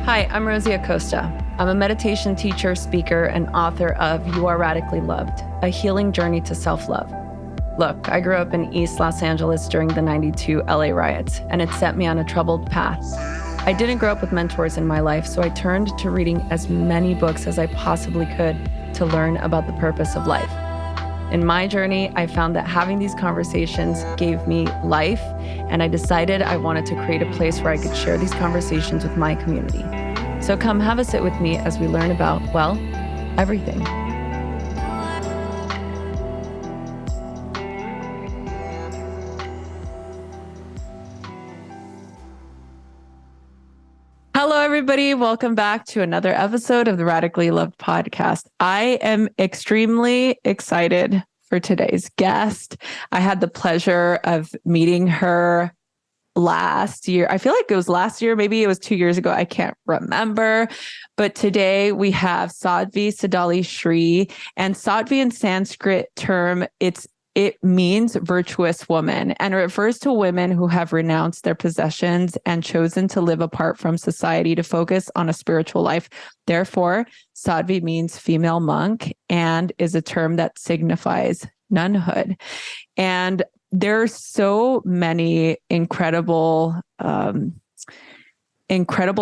Hi, I'm Rosie Acosta. I'm a meditation teacher, speaker, and author of You Are Radically Loved, a healing journey to self-love. Look, I grew up in East Los Angeles during the '92 LA riots, and it set me on a troubled path. I didn't grow up with mentors in my life, so I turned to reading as many books as I possibly could to learn about the purpose of life. In my journey, I found that having these conversations gave me life, and I decided I wanted to create a place where I could share these conversations with my community. So come have a sit with me as we learn about, well, everything. Hello, everybody. Welcome back to another episode of the Radically Loved podcast. I am extremely excited for today's guest. I had the pleasure of meeting her last year. I feel like it was last year. Maybe it was 2 years ago. I can't remember. But today we have Sadhvi Siddhali Shree. And Sadhvi in Sanskrit term, it means virtuous woman, and it refers to women who have renounced their possessions and chosen to live apart from society to focus on a spiritual life. Therefore, Sadhvi means female monk and is a term that signifies nunhood. And there are so many incredible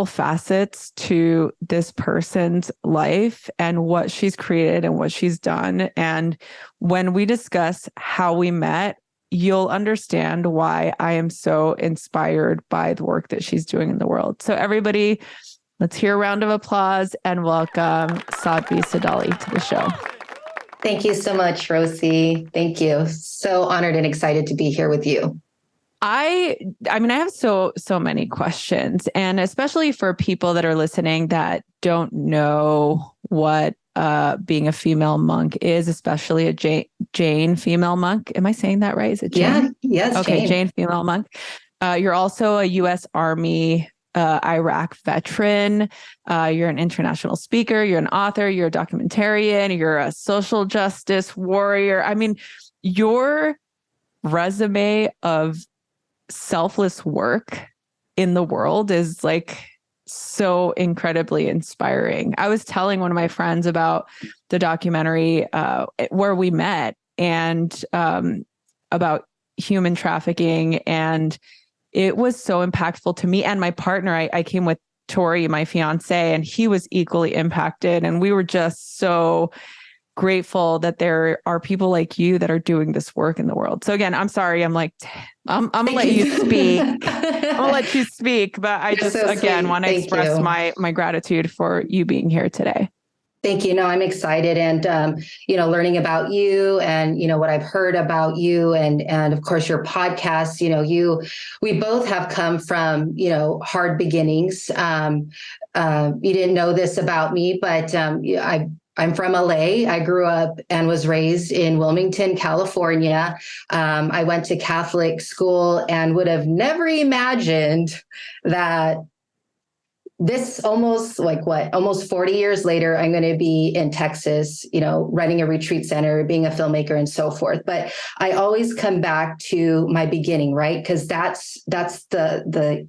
facets to this person's life and what she's created and what she's done. And when we discuss how we met, you'll understand why I am so inspired by the work that she's doing in the world. So everybody, let's hear a round of applause and welcome Sadhvi Siddhali to the show. Thank you so much, Rosie. Thank you. So honored and excited to be here with you. I have so many questions, and especially for people that are listening that don't know what being a female monk is, especially a Jain female monk. Am I saying that right? Is it Jain? Yeah. Yes. Okay. Jain female monk. You're also a U.S. Army Iraq veteran. You're an international speaker. You're an author. You're a documentarian. You're a social justice warrior. I mean, your resume of selfless work in the world is like so incredibly inspiring. I was telling one of my friends about the documentary where we met and about human trafficking, and it was so impactful to me and my partner. I came with Tori, my fiance, and he was equally impacted, and we were just so grateful that there are people like you that are doing this work in the world. So again, I'm sorry. I'm gonna let you speak. I'll let you speak, but I just so again want to express my gratitude for you being here today. Thank you. No, I'm excited and, learning about you and, what I've heard about you and of course your podcast, we both have come from, hard beginnings. You didn't know this about me, but I'm from LA. I grew up and was raised in Wilmington, California. I went to Catholic school and would have never imagined that this almost 40 years later, I'm going to be in Texas, running a retreat center, being a filmmaker and so forth. But I always come back to my beginning, right? Because that's the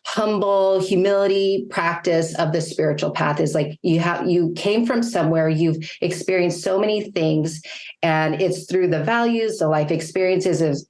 humble humility practice of the spiritual path is like you came from somewhere, you've experienced so many things, and it's through the values, the life experiences,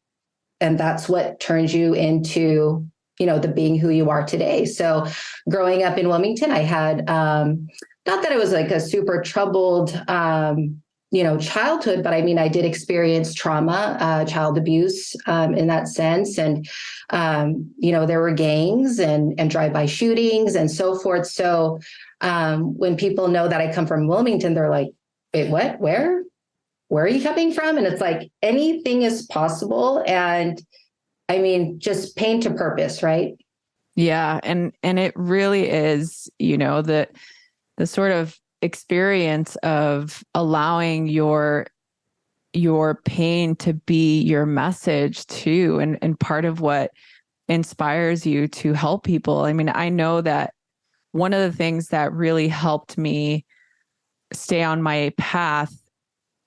and that's what turns you into the being who you are today. So growing up in Wilmington, I had not that it was like a super troubled childhood, but I mean, I did experience trauma, child abuse in that sense. And, there were gangs and drive-by shootings and so forth. So when people know that I come from Wilmington, they're like, wait, what? Where are you coming from? And it's like, anything is possible. And I mean, just pain to purpose, right? Yeah. And it really is, the sort of experience of allowing your pain to be your message too, and part of what inspires you to help people. I mean, I know that one of the things that really helped me stay on my path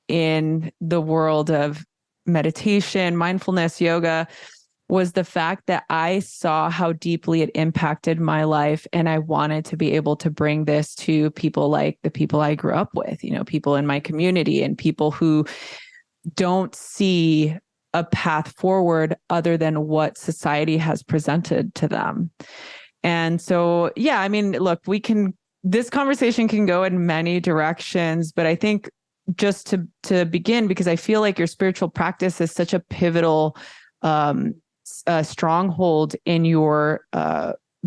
in the world of meditation, mindfulness, yoga, was the fact that I saw how deeply it impacted my life. And I wanted to be able to bring this to people like the people I grew up with, people in my community and people who don't see a path forward other than what society has presented to them. And so, yeah, I mean, look, this conversation can go in many directions, but I think just to begin, because I feel like your spiritual practice is such a pivotal stronghold in your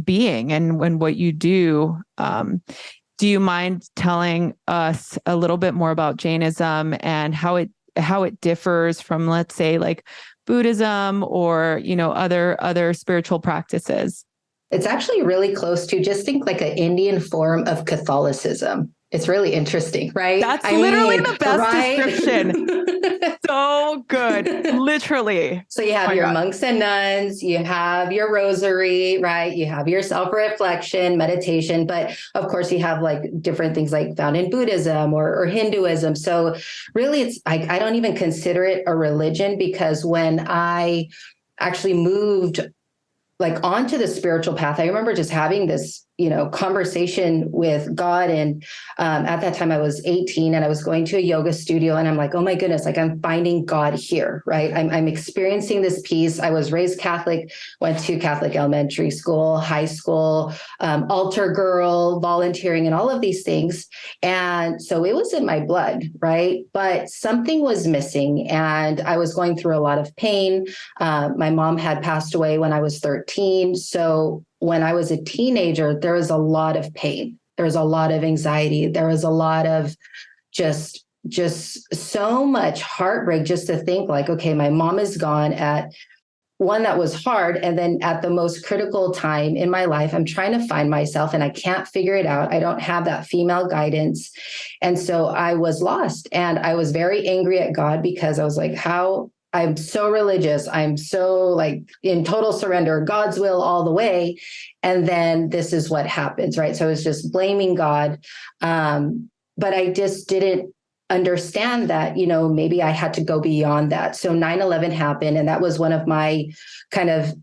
being and when what you do. Do you mind telling us a little bit more about Jainism and how it differs from, let's say, like Buddhism or other spiritual practices? It's actually really close to, just think like an Indian form of Catholicism. It's really interesting, right? That's literally the best description. So good. Literally. So you have your monks and nuns, you have your rosary, right? You have your self-reflection, meditation, but of course you have like different things like found in Buddhism or Hinduism. So really I don't even consider it a religion, because when I actually moved like onto the spiritual path, I remember just having this, conversation with God. And at that time I was 18 and I was going to a yoga studio, and I'm like, oh my goodness, like I'm finding God here, right? I'm experiencing this peace. I was raised Catholic, went to Catholic elementary school, high school, altar girl, volunteering, and all of these things. And so it was in my blood, right? But something was missing, and I was going through a lot of pain. My mom had passed away when I was 13. So when I was a teenager, there was a lot of pain. There was a lot of anxiety. There was a lot of just so much heartbreak, just to think like, okay, my mom is gone at one that was hard. And then at the most critical time in my life, I'm trying to find myself and I can't figure it out. I don't have that female guidance. And so I was lost, and I was very angry at God, because I was like, I'm so religious. I'm so like in total surrender, God's will all the way. And then this is what happens, right? So I was just blaming God. But I just didn't understand that, maybe I had to go beyond that. So 9/11 happened. And that was one of my kind of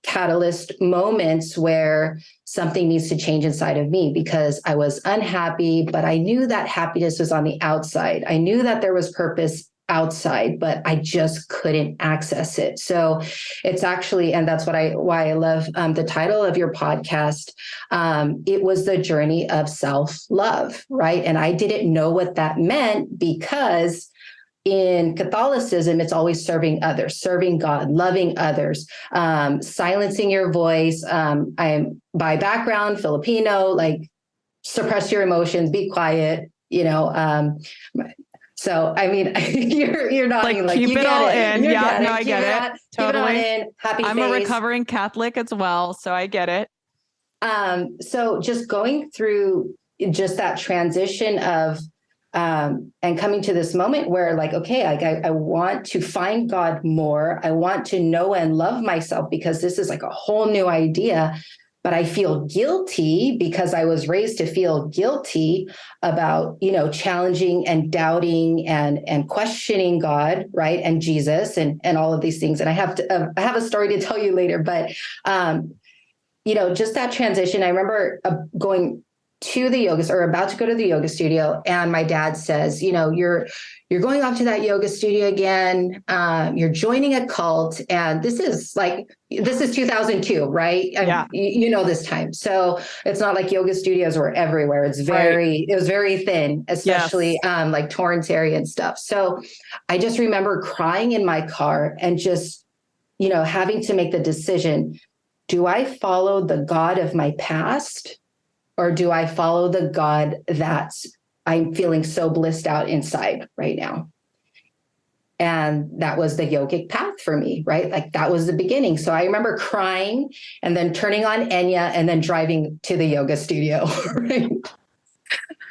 catalyst moments where something needs to change inside of me, because I was unhappy, but I knew that happiness was on the outside. I knew that there was purpose outside, but I just couldn't access it. So it's actually, and that's why I love the title of your podcast. It was the journey of self-love, right? And I didn't know what that meant, because in Catholicism, it's always serving others, serving God, loving others, silencing your voice. I'm by background Filipino, like suppress your emotions, be quiet, So, I mean, you're nodding like keep you it get all it. in. You Yeah, get no, it. I get it. Totally. Keep it on in. Happy I'm face. a recovering Catholic as well, so I get it. So just going through just that transition of and coming to this moment where like, okay, I want to find God more. I want to know and love myself, because this is like a whole new idea. But I feel guilty, because I was raised to feel guilty about, challenging and doubting and questioning God, right? And Jesus and all of these things. And I have a story to tell you later, but, just that transition. I remember going to the yoga, or about to go to the yoga studio, and my dad says, you're going off to that yoga studio again. You're joining a cult, and this is 2002, right? Yeah. This time. So it's not like yoga studios were everywhere. It was very thin, especially like Torrance area and stuff. So I just remember crying in my car and just, having to make the decision. Do I follow the God of my past, or do I follow the God that's I'm feeling so blissed out inside right now? And that was the yogic path for me, right? Like that was the beginning. So I remember crying and then turning on Enya and then driving to the yoga studio, right?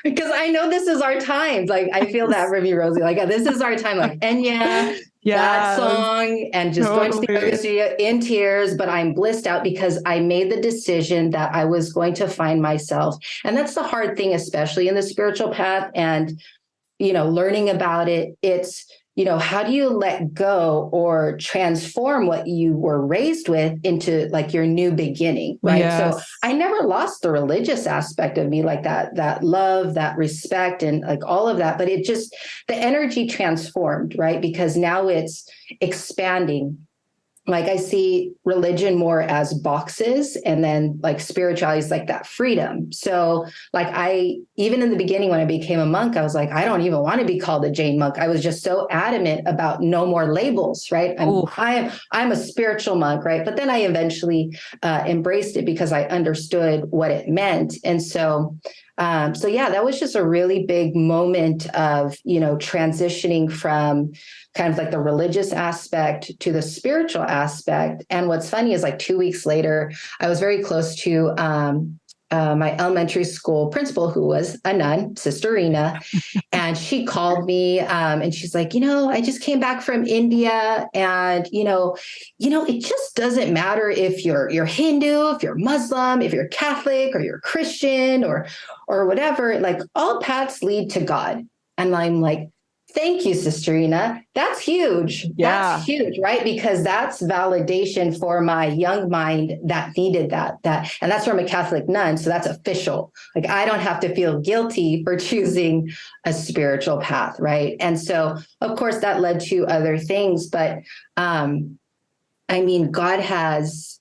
Because I know this is our time. Like I feel that from you, Rosie. Like this is our time. Like Enya, that song, and just going to the yoga studio in tears. But I'm blissed out because I made the decision that I was going to find myself. And that's the hard thing, especially in the spiritual path. And learning about it, it's how do you let go or transform what you were raised with into like your new beginning, right? Yes. So I never lost the religious aspect of me, like that love, that respect, and like all of that, but it just, the energy transformed, right? Because now it's expanding. Like I see religion more as boxes, and then like spirituality is like that freedom. So like even in the beginning when I became a monk, I was like, I don't even want to be called a Jain monk. I was just so adamant about no more labels, right? I'm a spiritual monk, right? But then I eventually embraced it because I understood what it meant. And so yeah, that was just a really big moment of, transitioning from kind of like the religious aspect to the spiritual aspect. And what's funny is like 2 weeks later, I was very close to my elementary school principal, who was a nun, Sister Rena. And she called me and she's like, I just came back from India, and, it just doesn't matter if you're Hindu, if you're Muslim, if you're Catholic, or you're Christian, or whatever, like all paths lead to God. And I'm like, thank you, Sister Rena. That's huge. Yeah. That's huge, right? Because that's validation for my young mind that needed that, and that's from a Catholic nun. So that's official. Like I don't have to feel guilty for choosing a spiritual path, right? And so, of course, that led to other things. But God has,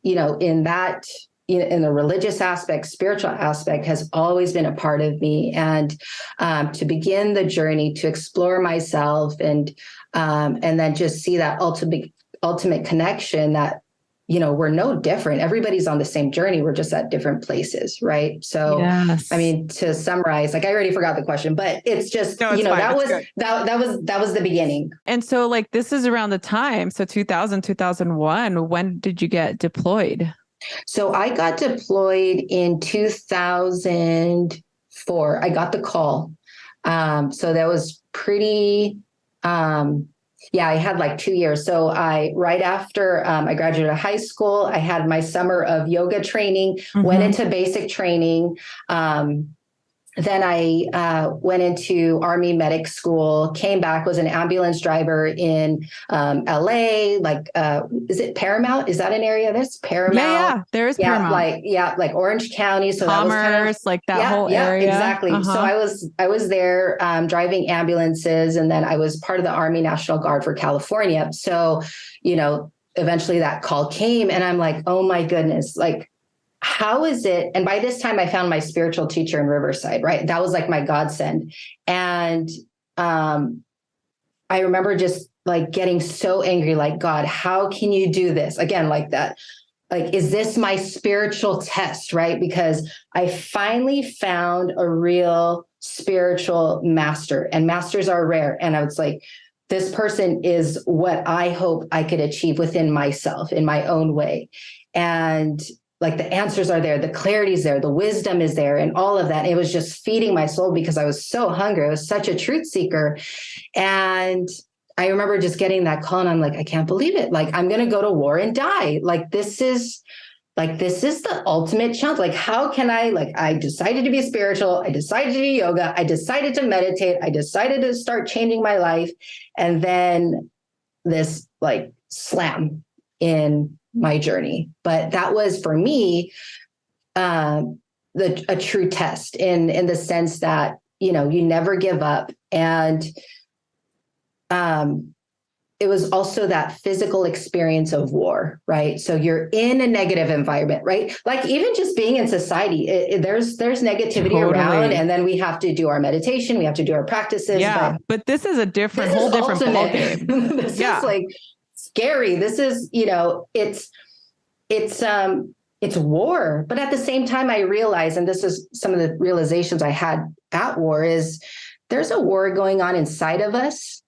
in the religious aspect, spiritual aspect has always been a part of me. And to begin the journey, to explore myself, and then just see that ultimate connection that, we're no different. Everybody's on the same journey. We're just at different places. Right. So, yes. To summarize, like I already forgot the question, but it's just, no, it's fine. that was the beginning. And so like, this is around the time. So 2000, 2001, when did you get deployed? So I got deployed in 2004. I got the call. So that was pretty, I had like 2 years. So right after I graduated high school, I had my summer of yoga training, went into basic training. Then I went into Army medic school, came back, was an ambulance driver in LA. Like, is it Paramount? Is that an area? There's Paramount. Yeah, there is Paramount. Like Orange County. So Commerce, that was kind of, like that whole area. Exactly. So I was there driving ambulances, and then I was part of the Army National Guard for California. So, eventually that call came, and I'm like, oh my goodness, like, how is it? And by this time I found my spiritual teacher in Riverside, right? That was like my godsend. And I remember just like getting so angry, like, God, how can you do this? Again, like that, like, is this my spiritual test, right? Because I finally found a real spiritual master, and masters are rare. And I was like, this person is what I hope I could achieve within myself in my own way. And like the answers are there, the clarity is there, the wisdom is there, and all of that. It was just feeding my soul because I was so hungry. I was such a truth seeker. And I remember just getting that call, and I'm like, I can't believe it. Like, I'm going to go to war and die. This is the ultimate challenge. Like, how can I decided to be spiritual. I decided to do yoga. I decided to meditate. I decided to start changing my life. And then this like slam in my journey. But that was for me a true test in the sense that, you never give up. And it was also that physical experience of war, right? So you're in a negative environment, right? Like even just being in society, there's negativity around, and then we have to do our meditation, we have to do our practices. Yeah, but this is a whole different ballgame. This is like scary. This is, it's war. But at the same time, I realized, and this is some of the realizations I had at war, is there's a war going on inside of us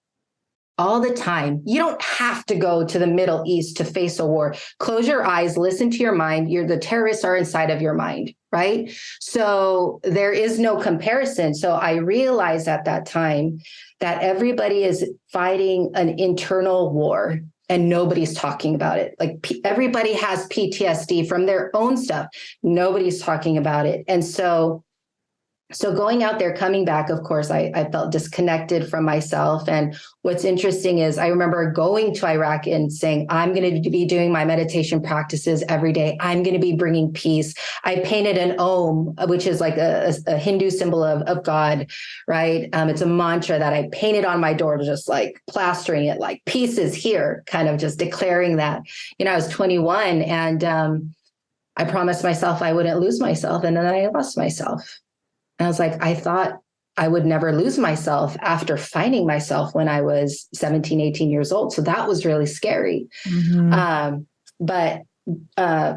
all the time. You don't have to go to the Middle East to face a war. Close your eyes, listen to your mind. The terrorists are inside of your mind, right? So there is no comparison. So I realized at that time that everybody is fighting an internal war, and nobody's talking about it. Like everybody has PTSD from their own stuff. Nobody's talking about it. And so So going out there, coming back, of course, I felt disconnected from myself. And what's interesting is I remember going to Iraq and saying, I'm going to be doing my meditation practices every day. I'm going to be bringing peace. I painted an Om, which is like a Hindu symbol of God, right? It's a mantra that I painted on my door, just like plastering it, like peace is here, kind of just declaring that. I was 21 and I promised myself I wouldn't lose myself. And then I lost myself. And I was like, I thought I would never lose myself after finding myself when I was 17, 18 years old. So that was really scary. Mm-hmm. But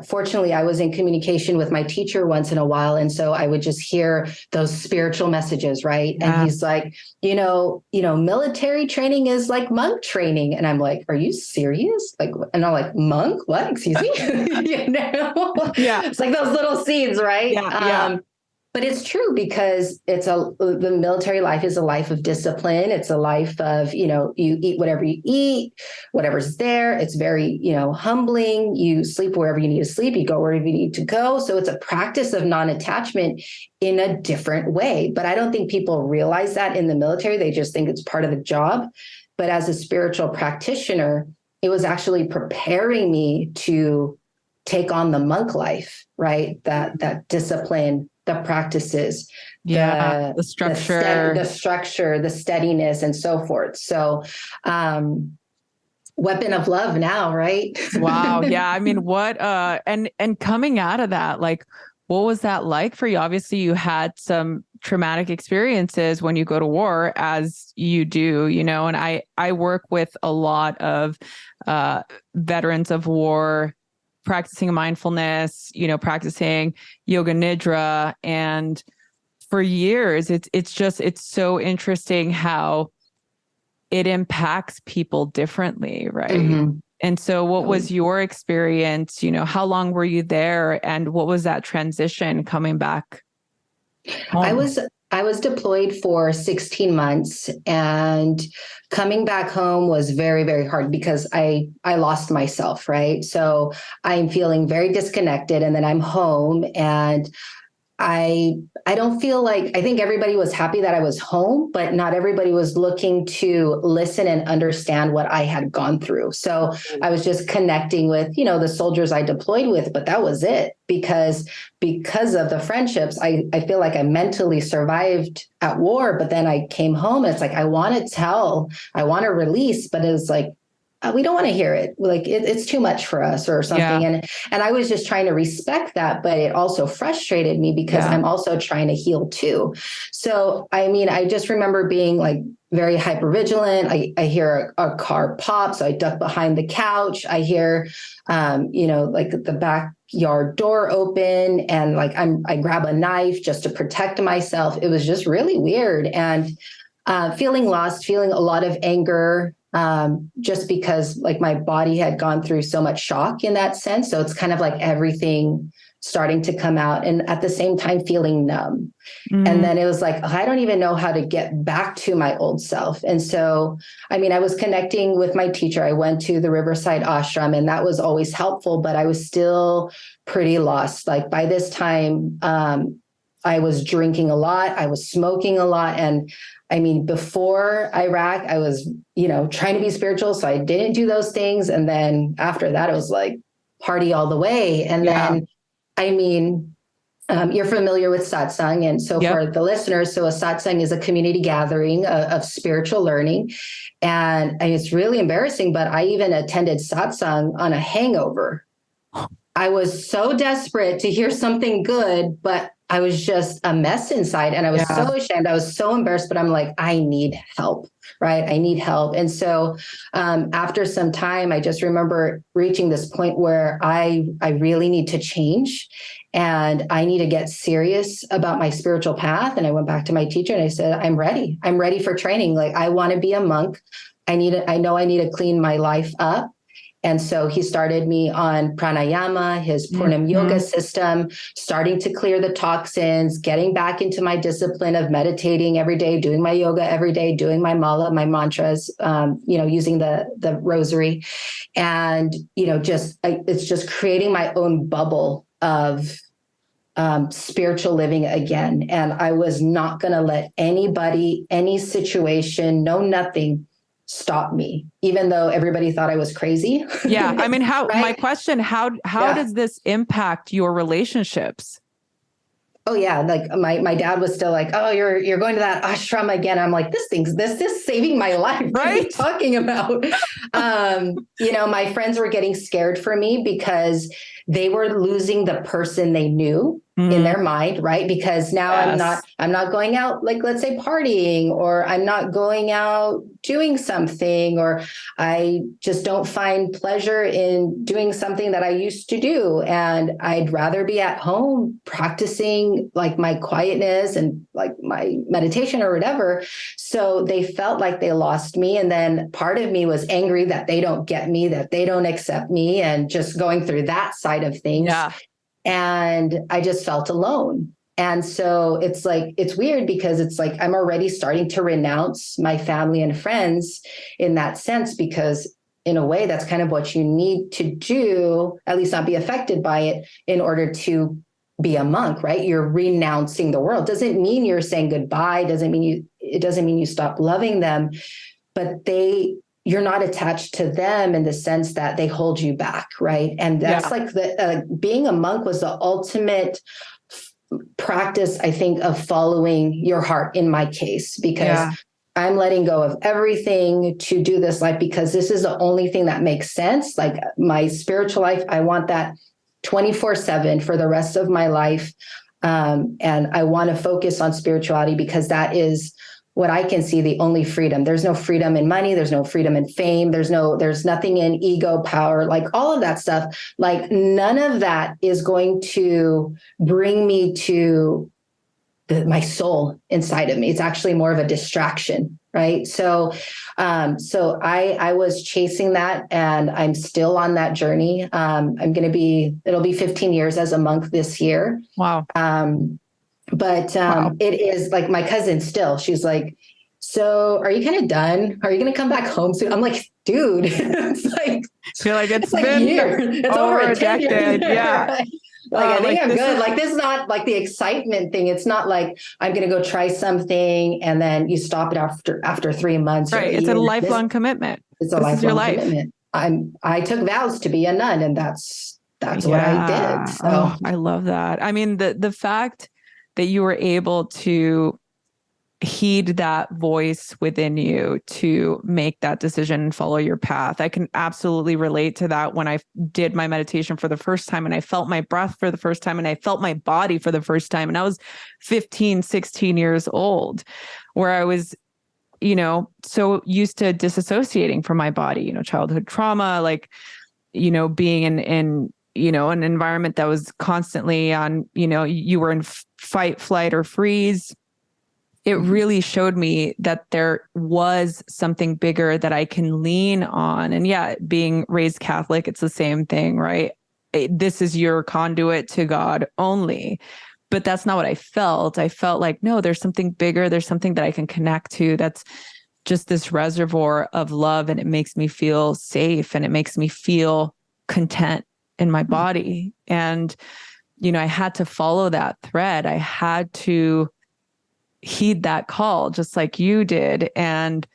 fortunately, I was in communication with my teacher once in a while. And so I would just hear those spiritual messages, right? Yeah. And he's like, military training is like monk training. And I'm like, are you serious? Like, and I'm like, monk? What? Excuse me? Yeah. It's like those little seeds, right? Yeah. But it's true because the military life is a life of discipline. It's a life of, you eat whatever you eat, whatever's there. It's very, humbling. You sleep wherever you need to sleep. You go wherever you need to go. So it's a practice of non-attachment in a different way. But I don't think people realize that in the military. They just think it's part of the job. But as a spiritual practitioner, it was actually preparing me to take on the monk life, right? That discipline, the practices, the structure, the steadiness, and so forth. So, weapon of love now, right? Wow. Yeah. I mean, what, and coming out of that, like, what was that like for you? Obviously you had some traumatic experiences when you go to war, as you do, and I work with a lot of, veterans of war, practicing mindfulness, practicing yoga nidra. And for years, it's so interesting how it impacts people differently. Right. Mm-hmm. And so what was your experience? How long were you there and what was that transition coming back home? I was deployed for 16 months and coming back home was very, very hard because I lost myself, right? So I'm feeling very disconnected and then I'm home and I don't feel like, I think everybody was happy that I was home, but not everybody was looking to listen and understand what I had gone through. So I was just connecting with, the soldiers I deployed with, but that was it because of the friendships, I feel like I mentally survived at war, but then I came home and it's like, I want to release, but it's like, we don't want to hear it. Like it's too much for us or something. Yeah. And I was just trying to respect that, but it also frustrated me because I'm also trying to heal too. So, I mean, I just remember being like very hypervigilant. I hear a car pop. So I duck behind the couch. I hear, like the backyard door open and like I grab a knife just to protect myself. It was just really weird and feeling lost, feeling a lot of anger. Just because like my body had gone through so much shock in that sense. So it's kind of like everything starting to come out and at the same time feeling numb. Mm-hmm. And then it was like, I don't even know how to get back to my old self. And so, I mean, I was connecting with my teacher. I went to the Riverside Ashram and that was always helpful, but I was still pretty lost. Like by this time, I was drinking a lot. I was smoking a lot. And I mean, before Iraq, I was, trying to be spiritual. So I didn't do those things. And then after that, it was like party all the way. And then, I mean, you're familiar with satsang. And so for the listeners, so a satsang is a community gathering of spiritual learning. And it's really embarrassing, but I even attended satsang on a hangover. I was so desperate to hear something good, but I was just a mess inside and I was so ashamed. I was so embarrassed, but I'm like, I need help, right? I need help. And so after some time, I just remember reaching this point where I really need to change and I need to get serious about my spiritual path. And I went back to my teacher and I said, I'm ready. I'm ready for training. Like, I want to be a monk. I know I need to clean my life up. And so he started me on pranayama, his Purnam yoga system, starting to clear the toxins, getting back into my discipline of meditating every day, doing my yoga every day, doing my mala, my mantras, using the rosary. And, it's just creating my own bubble of spiritual living again. And I was not going to let anybody, any situation, no nothing stop me, even though everybody thought I was crazy. Yeah. I mean, right? my question, how does this impact your relationships? Oh yeah, like my dad was still like, "Oh, you're going to that ashram again." I'm like, "This is saving my life. What are you talking about?" My friends were getting scared for me because they were losing the person they knew in their mind, right? Because now I'm not going out, like, let's say, partying, or I'm not going out doing something, or I just don't find pleasure in doing something that I used to do. And I'd rather be at home practicing like my quietness and like my meditation or whatever. So they felt like they lost me. And then part of me was angry that they don't get me, that they don't accept me, and just going through that side of things. Yeah. And I just felt alone. And so it's weird because it's like I'm already starting to renounce my family and friends in that sense, because in a way, that's kind of what you need to do, at least not be affected by it, in order to be a monk, right? You're renouncing the world. Doesn't mean you're saying goodbye. It doesn't mean you stop loving them, but you're not attached to them in the sense that they hold you back, right? And that's like being a monk was the ultimate practice, I think, of following your heart in my case, because I'm letting go of everything to do this life, because this is the only thing that makes sense. Like my spiritual life, I want that 24/7 for the rest of my life. And I want to focus on spirituality because that is what I can see the only freedom. There's no freedom in money. There's no freedom in fame. There's nothing in ego, power, like all of that stuff. Like none of that is going to bring me to my soul inside of me. It's actually more of a distraction, right? So I was chasing that, and I'm still on that journey. It'll be 15 years as a monk this year. Wow. But it is like my cousin still, she's like, "So are you kind of done? Are you going to come back home soon?" I'm like, dude, it's like, I feel like it's like been it's over a decade. Yeah. Right? Like, I think I'm good. Like, this is not like the excitement thing. It's not like I'm going to go try something and then you stop it after 3 months. Right. It's a lifelong commitment. It's a lifelong commitment. I took vows to be a nun, and that's what I did. So I love that. I mean, the fact that you were able to heed that voice within you to make that decision and follow your path. I can absolutely relate to that when I did my meditation for the first time, and I felt my breath for the first time, and I felt my body for the first time. And I was 15, 16 years old, where I was, so used to disassociating from my body, childhood trauma, like, being in an environment that was constantly on, you were in fight, flight, or freeze. It really showed me that there was something bigger that I can lean on. And being raised Catholic, it's the same thing, right? This is your conduit to God only. But that's not what I felt. I felt like, no, there's something bigger. There's something that I can connect to. That's just this reservoir of love. And it makes me feel safe, and it makes me feel content in my body. And, I had to follow that thread. I had to heed that call, just like you did. And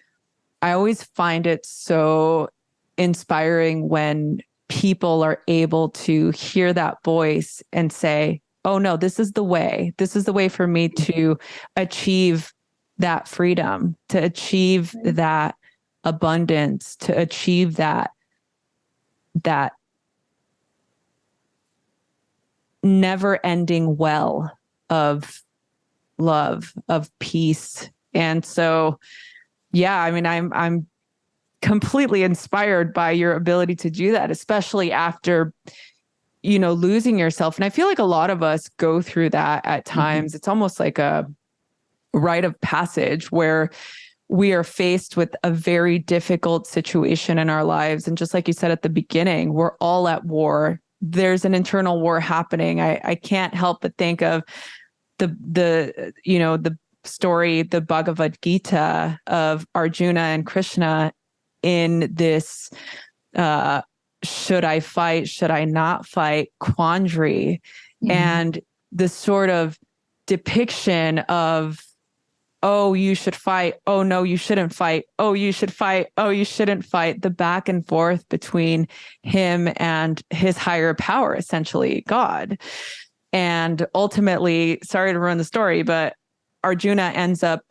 I always find it so inspiring when people are able to hear that voice and say, "Oh no, this is the way. This is the way for me to achieve that freedom, to achieve that abundance, to achieve that never-ending well of love, of peace." And so, I mean, I'm completely inspired by your ability to do that, especially after, losing yourself. And I feel like a lot of us go through that at times. It's almost like a rite of passage where we are faced with a very difficult situation in our lives. And just like you said at the beginning, we're all at war. There's an internal war happening. I can't help but think of the story, the Bhagavad Gita, of Arjuna and Krishna in this should I fight, should I not fight quandary. And this sort of depiction of, oh, you should fight. Oh, no, you shouldn't fight. Oh, you should fight. Oh, you shouldn't fight. The back and forth between him and his higher power, essentially God. And ultimately, sorry to ruin the story, but Arjuna ends up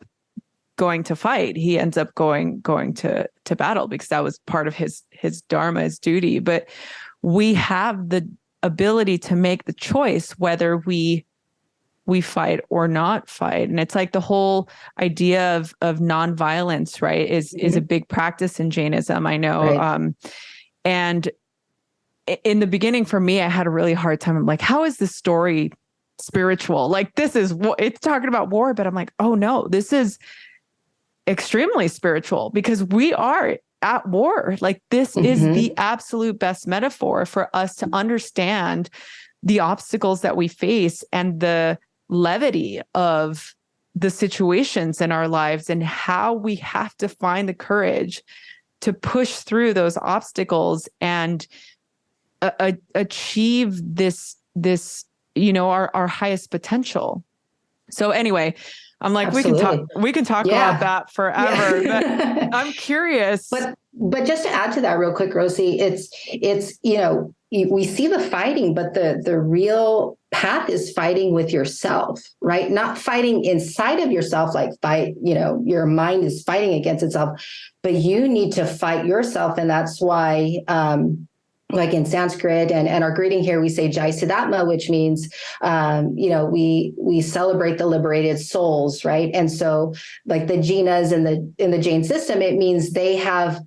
going to fight. He ends up going to battle because that was part of his dharma, his duty. But we have the ability to make the choice whether we fight or not fight. And it's like the whole idea of nonviolence, right, is a big practice in Jainism, I know. Right. And in the beginning for me, I had a really hard time. I'm like, how is this story spiritual? Like, it's talking about war, but I'm like, oh no, this is extremely spiritual because we are at war. Like, this is the absolute best metaphor for us to understand the obstacles that we face and the levity of the situations in our lives and how we have to find the courage to push through those obstacles and achieve this, our highest potential. So anyway, I'm like, Absolutely. we can talk about that forever, but I'm curious. But just to add to that real quick, Rosie, it's, we see the fighting, but the real path is fighting with yourself, right? Not fighting inside of yourself, like your mind is fighting against itself, but you need to fight yourself. And that's why, like in Sanskrit and our greeting here, we say Jai Siddhatma, which means, we celebrate the liberated souls, right? And so like the Jinas in the Jain system, it means they have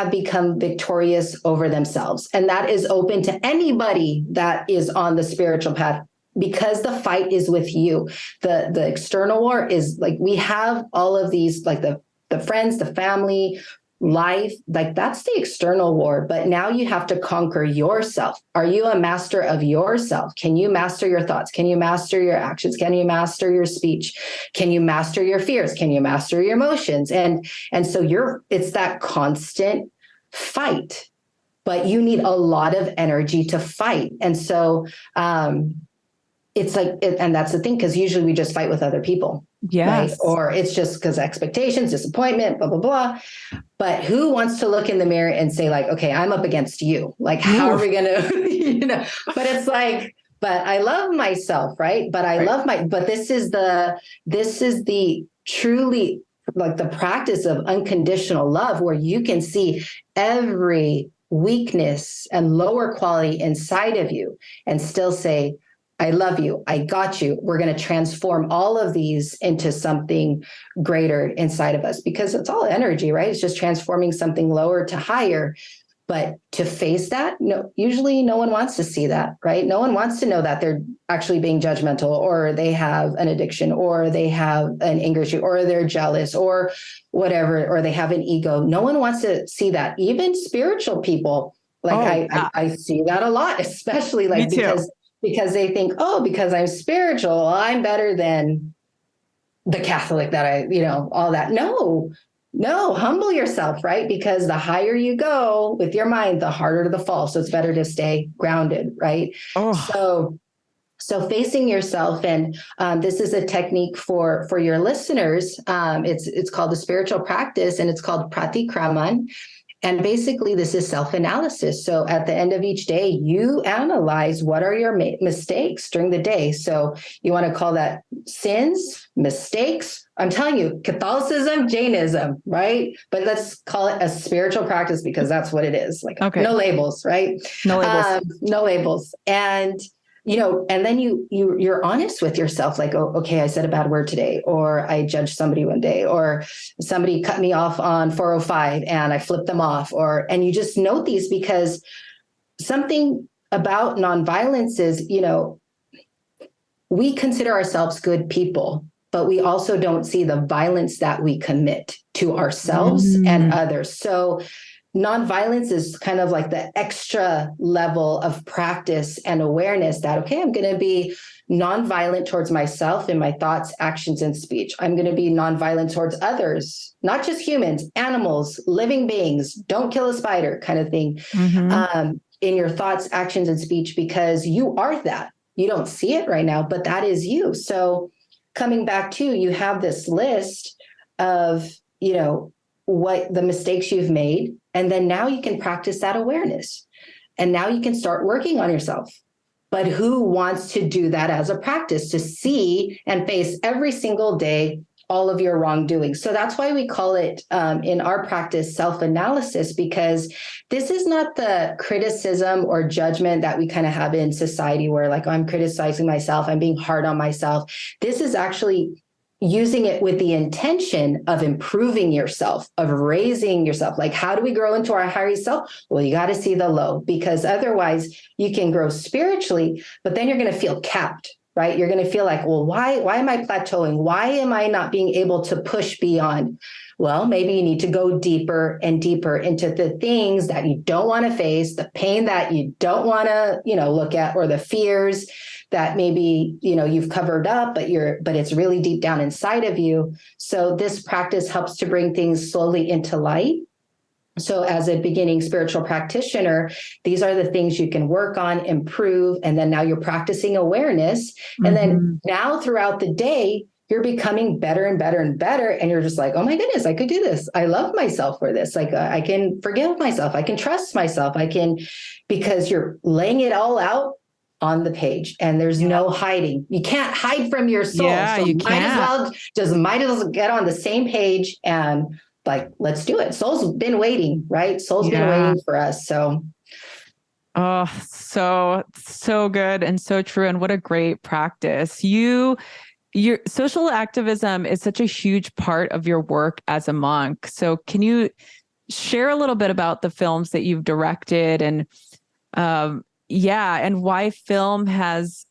become victorious over themselves. And that is open to anybody that is on the spiritual path because the fight is with you. The external war is like, we have all of these, like the friends, the family, life, like that's the external war. But now you have to conquer yourself. Are you a master of yourself? Can you master your thoughts? Can you master your actions? Can you master your speech? Can you master your fears? Can you master your emotions? And so it's that constant fight, but you need a lot of energy to fight. And so it's like, and that's the thing, because usually we just fight with other people. Yes. Right? Or it's just because expectations, disappointment, blah, blah, blah. But who wants to look in the mirror and say like, okay, I'm up against you. Like, how are we going to, but it's like, but I love myself. Right. But but this is the truly like the practice of unconditional love, where you can see every weakness and lower quality inside of you and still say, I love you. I got you. We're going to transform all of these into something greater inside of us, because it's all energy, right? It's just transforming something lower to higher. But to face that, usually no one wants to see that, right? No one wants to know that they're actually being judgmental, or they have an addiction, or they have an anger issue, or they're jealous, or whatever, or they have an ego. No one wants to see that. Even spiritual people, like I see that a lot, especially like because they think, oh, because I'm spiritual, I'm better than the Catholic that all that. No, humble yourself, right? Because the higher you go with your mind, the harder the fall. So it's better to stay grounded, right? Oh. So facing yourself, and this is a technique for your listeners. It's called the spiritual practice, and it's called pratikraman. And basically, this is self-analysis. So at the end of each day, you analyze what are your mistakes during the day. So you want to call that sins, mistakes. I'm telling you, Catholicism, Jainism, right? But let's call it a spiritual practice, because that's what it is. Like, no labels, right? No labels. No labels. And and then you're honest with yourself, like, oh, okay, I said a bad word today, or I judged somebody one day, or somebody cut me off on 405 and I flipped them off, and you just note these, because something about nonviolence is, we consider ourselves good people, but we also don't see the violence that we commit to ourselves and others. So nonviolence is kind of like the extra level of practice and awareness that, okay, I'm going to be nonviolent towards myself in my thoughts, actions, and speech. I'm going to be nonviolent towards others, not just humans, animals, living beings. Don't kill a spider, kind of thing, in your thoughts, actions, and speech, because you are that. you don't see it right now, but that is you. So coming back to, you have this list of, what the mistakes you've made. And then now you can practice that awareness. And now you can start working on yourself. But who wants to do that as a practice, to see and face every single day all of your wrongdoing? So that's why we call it in our practice self-analysis, because this is not the criticism or judgment that we kind of have in society where like, oh, I'm criticizing myself, I'm being hard on myself. This is actually using it with the intention of improving yourself, of raising yourself. Like, how do we grow into our higher self? Well, you got to see the low, because otherwise you can grow spiritually, but then you're going to feel capped, right? You're going to feel like, well, why am I plateauing? Why am I not being able to push beyond? Well, maybe you need to go deeper and deeper into the things that you don't want to face, the pain that you don't want to, look at, or the fears that maybe, you've covered up, but it's really deep down inside of you. So this practice helps to bring things slowly into light. So as a beginning spiritual practitioner, these are the things you can work on, improve, and then now you're practicing awareness. And then now throughout the day, you're becoming better and better and better. And you're just like, oh my goodness, I could do this. I love myself for this. Like I can forgive myself. I can trust myself. Because you're laying it all out on the page, and there's no hiding. You can't hide from your soul. Yeah, so you might as well get on the same page and like, let's do it. Soul's been waiting, right? Soul's been waiting for us. So. Oh, so good and so true. And what a great practice. Your social activism is such a huge part of your work as a monk. So can you share a little bit about the films that you've directed and why film has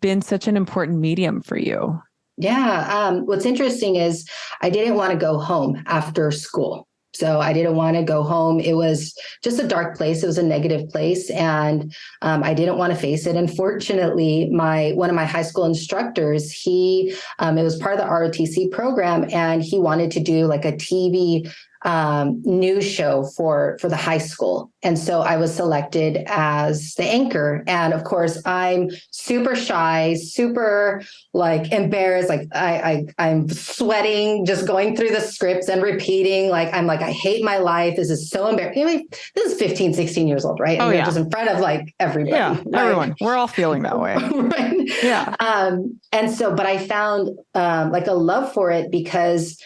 been such an important medium for you? Yeah. What's interesting is I didn't want to go home after school. So I didn't want to go home. It was just a dark place. It was a negative place. And I didn't want to face it. Unfortunately, one of my high school instructors, it was part of the ROTC program, and he wanted to do like a TV news show for the high school. And so I was selected as the anchor. And of course, I'm super shy, super like embarrassed. Like I'm sweating, just going through the scripts and repeating. I'm like, I hate my life. This is so embarrassing. This is 15, 16 years old, right? And you're just in front of like everybody. Yeah, right? Everyone. We're all feeling that way. Right. Yeah. But I found like a love for it because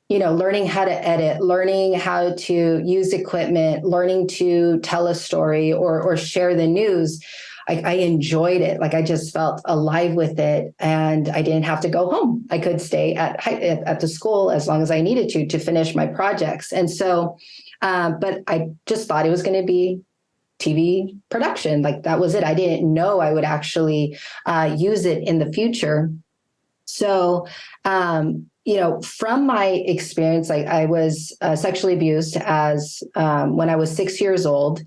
learning how to edit, learning how to use equipment, learning to tell a story or share the news. I enjoyed it. Like I just felt alive with it, and I didn't have to go home. I could stay at the school as long as I needed to finish my projects. And so, but I just thought it was going to be TV production. Like that was it. I didn't know I would actually use it in the future. So, from my experience, I was sexually abused when I was 6 years old.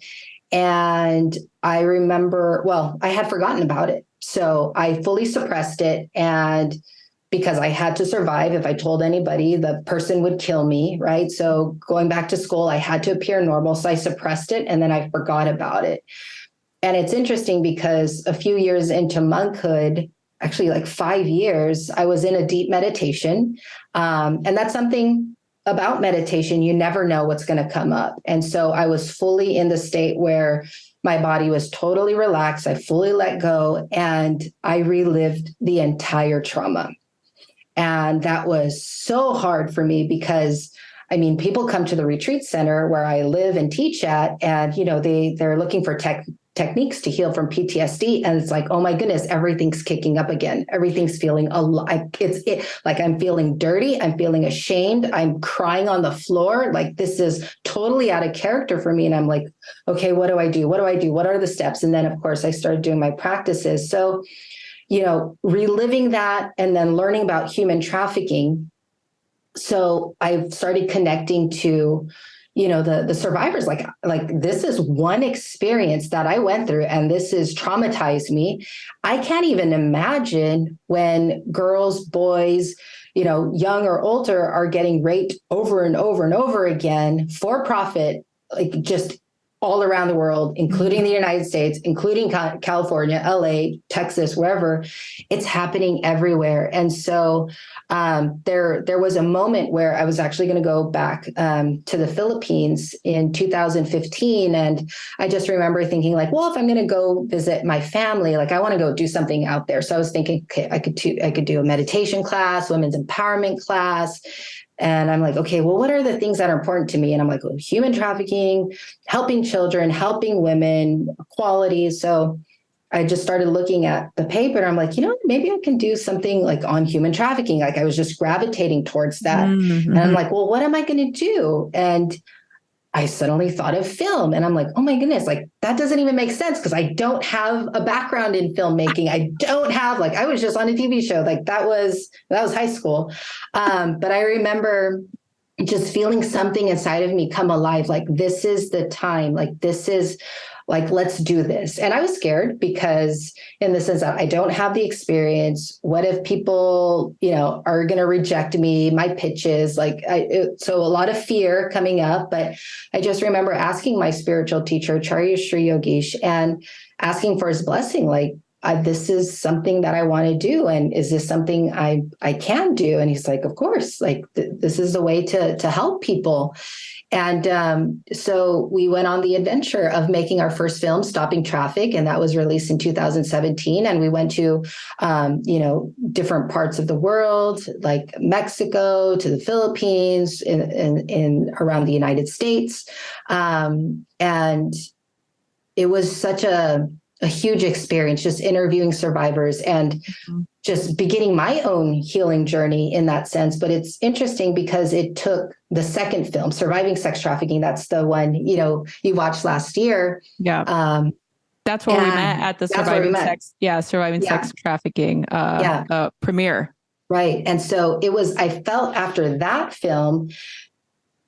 And I remember, I had forgotten about it. So I fully suppressed it. And because I had to survive, if I told anybody, the person would kill me, right? So going back to school, I had to appear normal. So I suppressed it and then I forgot about it. And it's interesting because a few years into monkhood, actually like 5 years, I was in a deep meditation. And that's something about meditation. You never know what's going to come up. And so I was fully in the state where my body was totally relaxed. I fully let go and I relived the entire trauma. And that was so hard for me because people come to the retreat center where I live and teach at, and, they're looking for techniques to heal from PTSD. And it's like, oh my goodness, everything's kicking up again. Everything's feeling like I'm feeling dirty. I'm feeling ashamed. I'm crying on the floor. Like this is totally out of character for me. And I'm like, okay, what do I do? What do I do? What are the steps? And then of course I started doing my practices. So, reliving that and then learning about human trafficking. So I started connecting to the survivors, like this is one experience that I went through and this has traumatized me. I can't even imagine when girls, boys, young or older are getting raped over and over and over again for profit, like just all around the world, including the United States, including California, LA, Texas, wherever. It's happening everywhere. And so there was a moment where I was actually going to go back to the Philippines in 2015. And I just remember thinking like, well, if I'm going to go visit my family, like I want to go do something out there. So I was thinking, okay, I could do a meditation class, women's empowerment class. And I'm like, okay, well, what are the things that are important to me? And I'm like, well, human trafficking, helping children, helping women, equality. So I just started looking at the paper and I'm like, maybe I can do something like on human trafficking. Like I was just gravitating towards that. Mm-hmm. And I'm like, well, what am I going to do? And I suddenly thought of film and I'm like, oh my goodness, like that doesn't even make sense because I don't have a background in filmmaking. I don't have I was just on a TV show. Like that was high school. But I remember just feeling something inside of me come alive. Like this is the time, like this is like, let's do this. And I was scared because in the sense that I don't have the experience. What if people, are going to reject me, my pitches, so a lot of fear coming up. But I just remember asking my spiritual teacher, Acharya Sri Yogesh, and asking for his blessing, like, this is something that I want to do. And is this something I can do? And he's like, of course, like this is the way to help people. And so we went on the adventure of making our first film, Stopping Traffic, and that was released in 2017. And we went to, different parts of the world, like Mexico, to the Philippines, in around the United States. And it was such a huge experience, just interviewing survivors and just beginning my own healing journey in that sense. But it's interesting because it took the second film, Surviving Sex Trafficking. That's the one, you watched last year. Yeah. That's where we met at the Surviving Sex Trafficking premiere. Right. And so I felt after that film.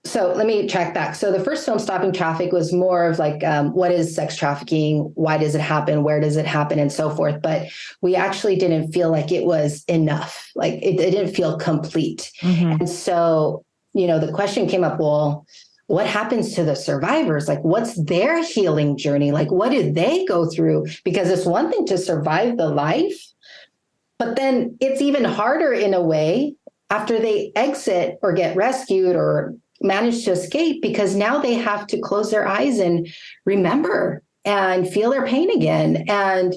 So let me track back. So the first film, Stopping Traffic, was more of like, what is sex trafficking? Why does it happen? Where does it happen? And so forth. But we actually didn't feel like it was enough. Like it didn't feel complete. Mm-hmm. And so, the question came up, well, what happens to the survivors? Like, what's their healing journey? Like, what did they go through? Because it's one thing to survive the life, but then it's even harder in a way after they exit or get rescued or manage to escape, because now they have to close their eyes and remember and feel their pain again. And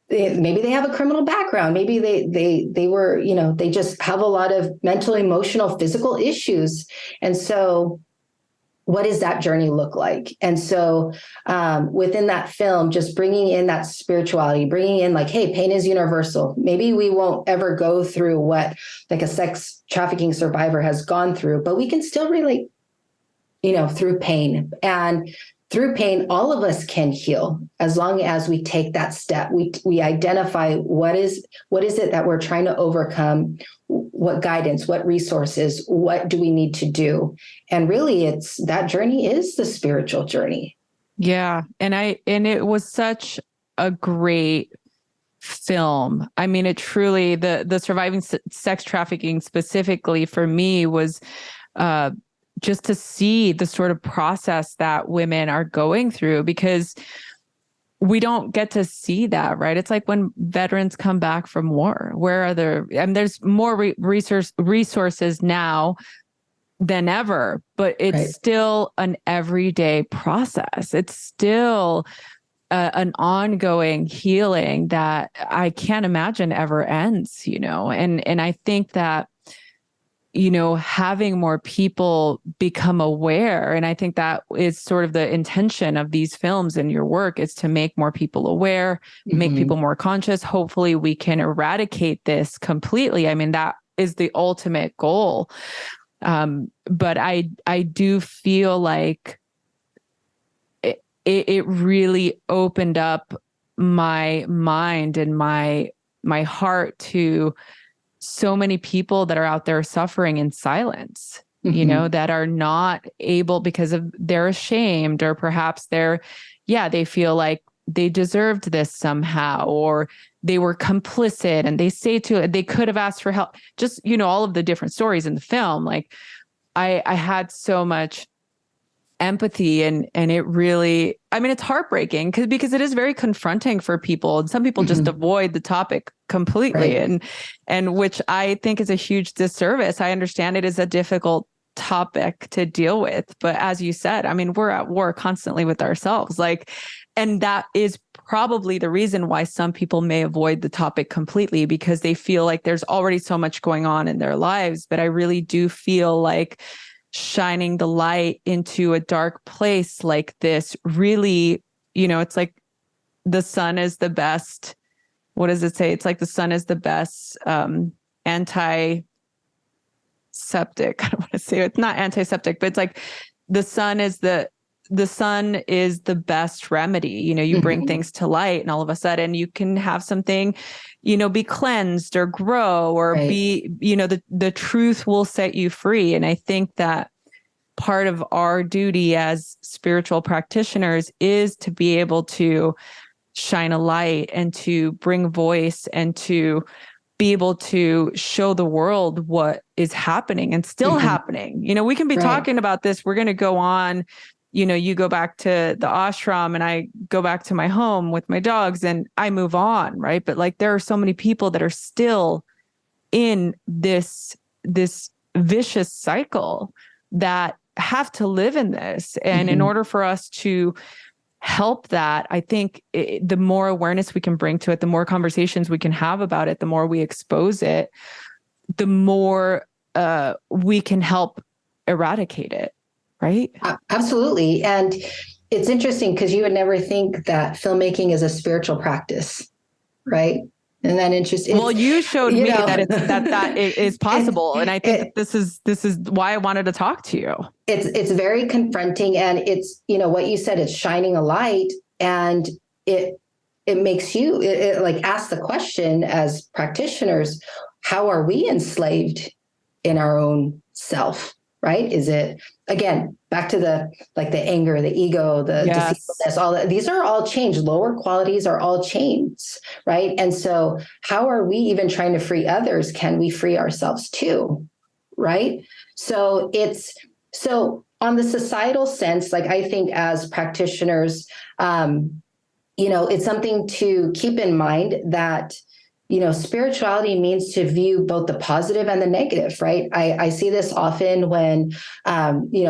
maybe they have a criminal background. Maybe they were, they just have a lot of mental, emotional, physical issues. And so what does that journey look like? And so within that film, just bringing in that spirituality, bringing in like, hey, pain is universal. Maybe we won't ever go through what like a sex trafficking survivor has gone through, but we can still relate, through pain. And through pain, all of us can heal as long as we take that step. We identify what is it that we're trying to overcome, what guidance, what resources, what do we need to do? And really that journey is the spiritual journey. Yeah. And it was such a great film. I mean, it truly, the Surviving Sex Trafficking specifically for me was, just to see the sort of process that women are going through, because we don't get to see that, right? It's like when veterans come back from war, where are there? And there's more resources now than ever, but it's still an everyday process. It's still an ongoing healing that I can't imagine ever ends, and I think that, having more people become aware. And I think that is sort of the intention of these films and your work, is to make more people aware, make people more conscious. Hopefully we can eradicate this completely. I mean, that is the ultimate goal. But I do feel like it really opened up my mind and my heart to so many people that are out there suffering in silence, that are not able because they're ashamed, or perhaps they feel like they deserved this somehow, or they were complicit and they could have asked for help. Just, all of the different stories in the film. Like I had so much empathy, and it really, I mean, it's heartbreaking because it is very confronting for people, and some people just avoid the topic completely, Right. and which I think is a huge disservice. I understand it is a difficult topic to deal with, but as you said, I mean, we're at war constantly with ourselves, like, and that is probably the reason why some people may avoid the topic completely, because they feel like there's already so much going on in their lives. But I really do feel like shining the light into a dark place like this really, it's like the sun is the best. What does it say? It's like the sun is the best antiseptic. I don't want to say it's not antiseptic, but it's like the sun is the best remedy. You bring things to light, and all of a sudden you can have something, be cleansed or grow or be, the truth will set you free. And I think that part of our duty as spiritual practitioners is to be able to shine a light and to bring voice and to be able to show the world what is happening and still happening. We can be talking about this. We're going to go on, you go back to the ashram and I go back to my home with my dogs and I move on. Right. But like, there are so many people that are still in this vicious cycle that have to live in this. And in order for us to help that, I think the more awareness we can bring to it, the more conversations we can have about it, the more we expose it, the more we can help eradicate it. Right? Absolutely. And it's interesting because you would never think that filmmaking is a spiritual practice, right? And that interesting. Well, you showed me that it is possible, and I think this is why I wanted to talk to you. It's very confronting, and it's what you said. It's shining a light, and it makes you like ask the question as practitioners: how are we enslaved in our own self? Right? Is it, again, back to the anger, the ego, the deceitfulness, all that? These are all chains. Lower qualities are all chains, right? And so how are we even trying to free others? Can we free ourselves too? Right? So on the societal sense, like I think as practitioners, it's something to keep in mind that spirituality means to view both the positive and the negative, right? I see this often when,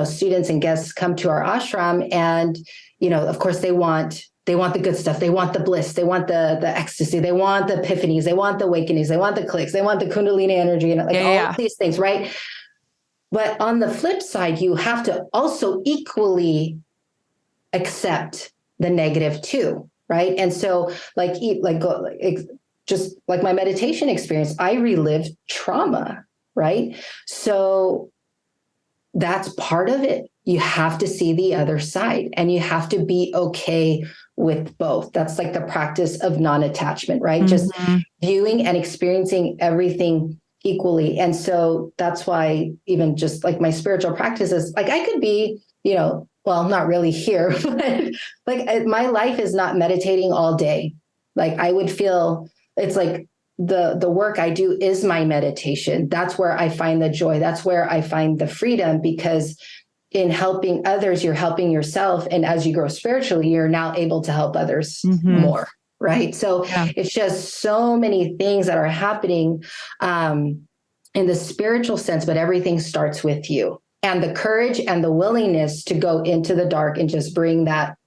students and guests come to our ashram and, of course they want the good stuff. They want the bliss. They want the ecstasy. They want the epiphanies. They want the awakenings. They want the clicks. They want the Kundalini energy and all of these things, right? But on the flip side, you have to also equally accept the negative too, right? And so just like my meditation experience, I relived trauma, right? So that's part of it. You have to see the other side and you have to be okay with both. That's like the practice of non-attachment, right? Just viewing and experiencing everything equally. And so that's why even just like my spiritual practices, like I could be, well, not really here, but like my life is not meditating all day. Like I would feel it's like the work I do is my meditation. That's where I find the joy. That's where I find the freedom, because in helping others, you're helping yourself. And as you grow spiritually, you're now able to help others more. Right. So it's just so many things that are happening in the spiritual sense, but everything starts with you and the courage and the willingness to go into the dark and just bring that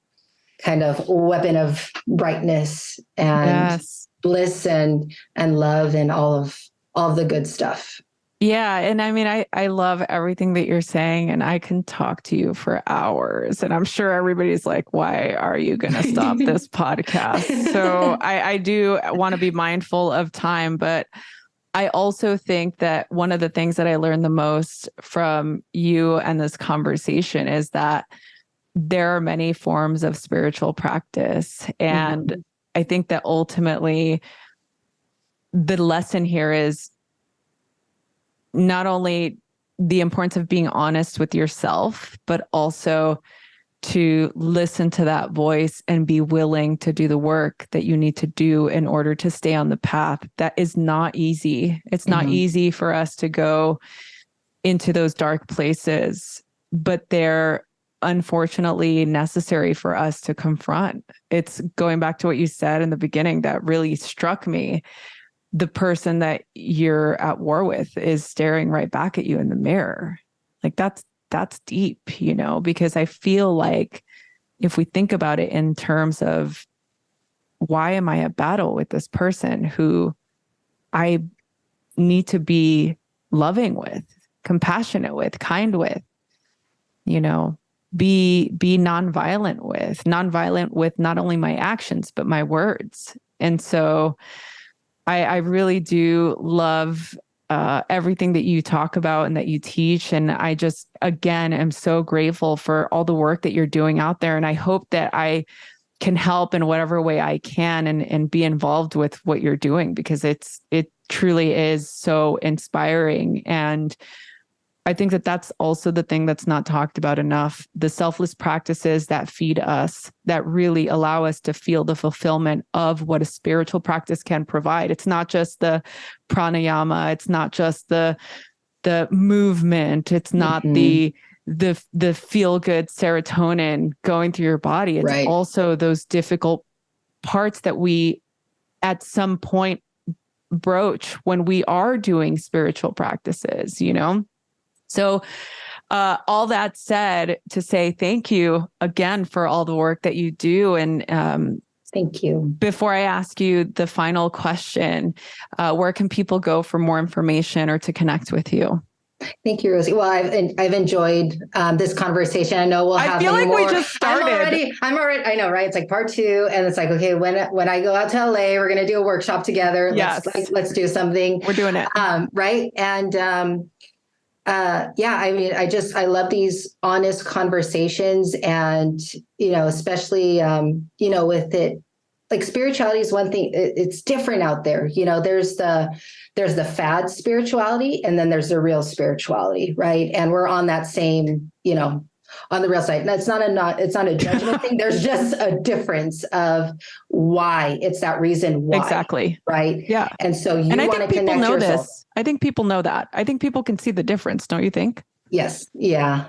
kind of weapon of brightness and bliss and love and all of the good stuff. Yeah. And I mean, I love everything that you're saying, and I can talk to you for hours, and I'm sure everybody's like, why are you going to stop this podcast? So I do want to be mindful of time, but I also think that one of the things that I learned the most from you and this conversation is that there are many forms of spiritual practice. And I think that ultimately the lesson here is not only the importance of being honest with yourself, but also to listen to that voice and be willing to do the work that you need to do in order to stay on the path. That is not easy. It's not easy for us to go into those dark places, but there unfortunately necessary for us to confront. It's going back to what you said in the beginning that really struck me. The person that you're at war with is staring right back at you in the mirror. Like that's deep, because I feel like if we think about it in terms of why am I at battle with this person who I need to be loving with, compassionate with, kind with, be nonviolent with not only my actions, but my words. And so I really do love everything that you talk about and that you teach. And I just, again, am so grateful for all the work that you're doing out there. And I hope that I can help in whatever way I can and be involved with what you're doing, because it truly is so inspiring. And I think that that's also the thing that's not talked about enough. The selfless practices that feed us, that really allow us to feel the fulfillment of what a spiritual practice can provide. It's not just the pranayama. It's not just the movement. It's not the feel good serotonin going through your body. It's also those difficult parts that we at some point broach when we are doing spiritual practices, So all that said, to say thank you again for all the work that you do. And thank you. Before I ask you the final question, where can people go for more information or to connect with you? Thank you, Rosie. Well, I've enjoyed this conversation. I know we'll have. I feel like more. We just started. I'm already. I know, right? It's like part 2, and it's like, okay, when I go out to LA, we're going to do a workshop together. Yes. Let's do something. We're doing it. Right. And I love these honest conversations, and especially with it. Like spirituality is one thing. It's different out there. There's the fad spirituality, and then there's the real spirituality, right? And we're on that same, on the real side. And it's not a judgment thing. There's just a difference of why. It's that reason why. Exactly. Right. Yeah. And so you want to connect know yourself. This. I think people know that. I think people can see the difference. Don't you think? Yes. Yeah.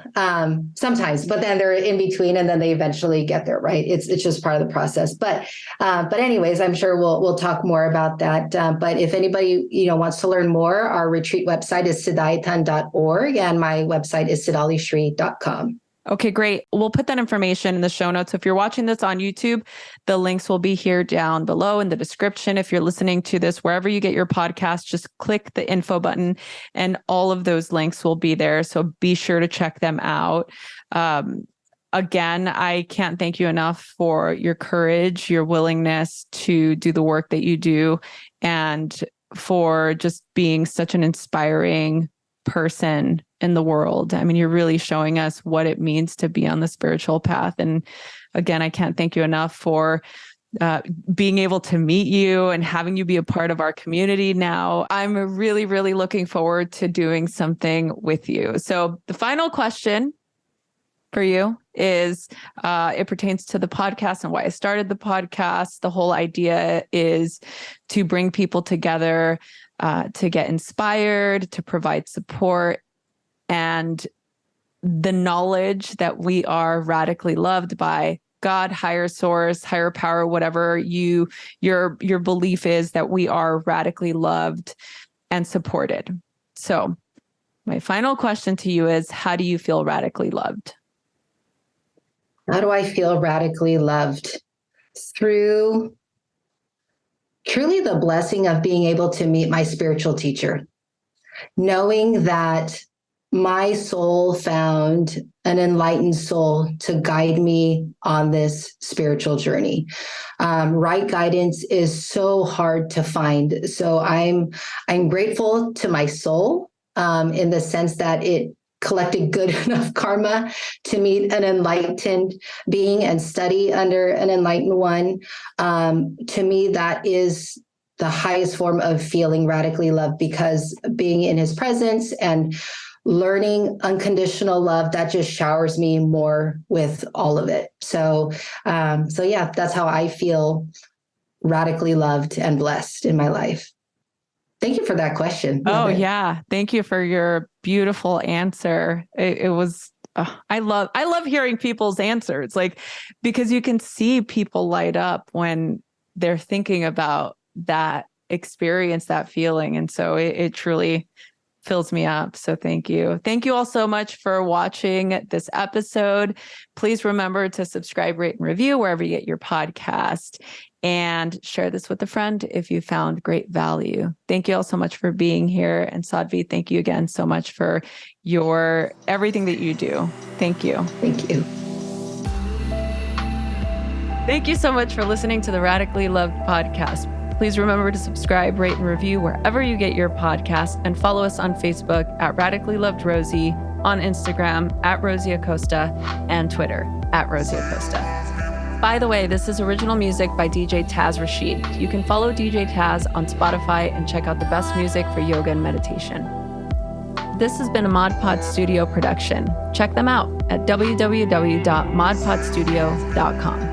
Sometimes, but then they're in between, and then they eventually get there. Right. It's just part of the process. But anyways, I'm sure we'll talk more about that. But if anybody, wants to learn more, our retreat website is siddhayathan.org, and my website is siddhalishree.com. Okay, great. We'll put that information in the show notes. If you're watching this on YouTube, the links will be here down below in the description. If you're listening to this wherever you get your podcast, just click the info button and all of those links will be there. So be sure to check them out. Again, I can't thank you enough for your courage, your willingness to do the work that you do, and for just being such an inspiring person in the world. I mean, you're really showing us what it means to be on the spiritual path. And again, I can't thank you enough for being able to meet you and having you be a part of our community now. I'm really, really looking forward to doing something with you. So the final question for you is, it pertains to the podcast and why I started the podcast. The whole idea is to bring people together, to get inspired, to provide support, and the knowledge that we are radically loved by God, higher source, higher power, whatever your belief is, that we are radically loved and supported. So my final question to you is, how do you feel radically loved? How do I feel radically loved? Through truly the blessing of being able to meet my spiritual teacher, knowing that my soul found an enlightened soul to guide me on this spiritual journey. Right guidance is so hard to find. So I'm grateful to my soul, in the sense that it collected good enough karma to meet an enlightened being and study under an enlightened one. To me, that is the highest form of feeling radically loved, because being in his presence and learning unconditional love, that just showers me more with all of it. So yeah, that's how I feel radically loved and blessed in my life. Thank you for that question. Oh, yeah. Thank you for your beautiful answer. It was I love hearing people's answers, like, because you can see people light up when they're thinking about that experience, that feeling. And so it truly fills me up. So thank you. Thank you all so much for watching this episode. Please remember to subscribe, rate, and review wherever you get your podcast, and share this with a friend if you found great value. Thank you all so much for being here. And Sadhvi, thank you again so much for your everything that you do. Thank you. Thank you. Thank you so much for listening to the Radically Loved podcast. Please remember to subscribe, rate, and review wherever you get your podcast, and follow us on Facebook at Radically Loved Rosie, on Instagram at Rosie Acosta, and Twitter at Rosie Acosta. By the way, this is original music by DJ Taz Rashid. You can follow DJ Taz on Spotify and check out the best music for yoga and meditation. This has been a Mod Pod Studio production. Check them out at www.modpodstudio.com.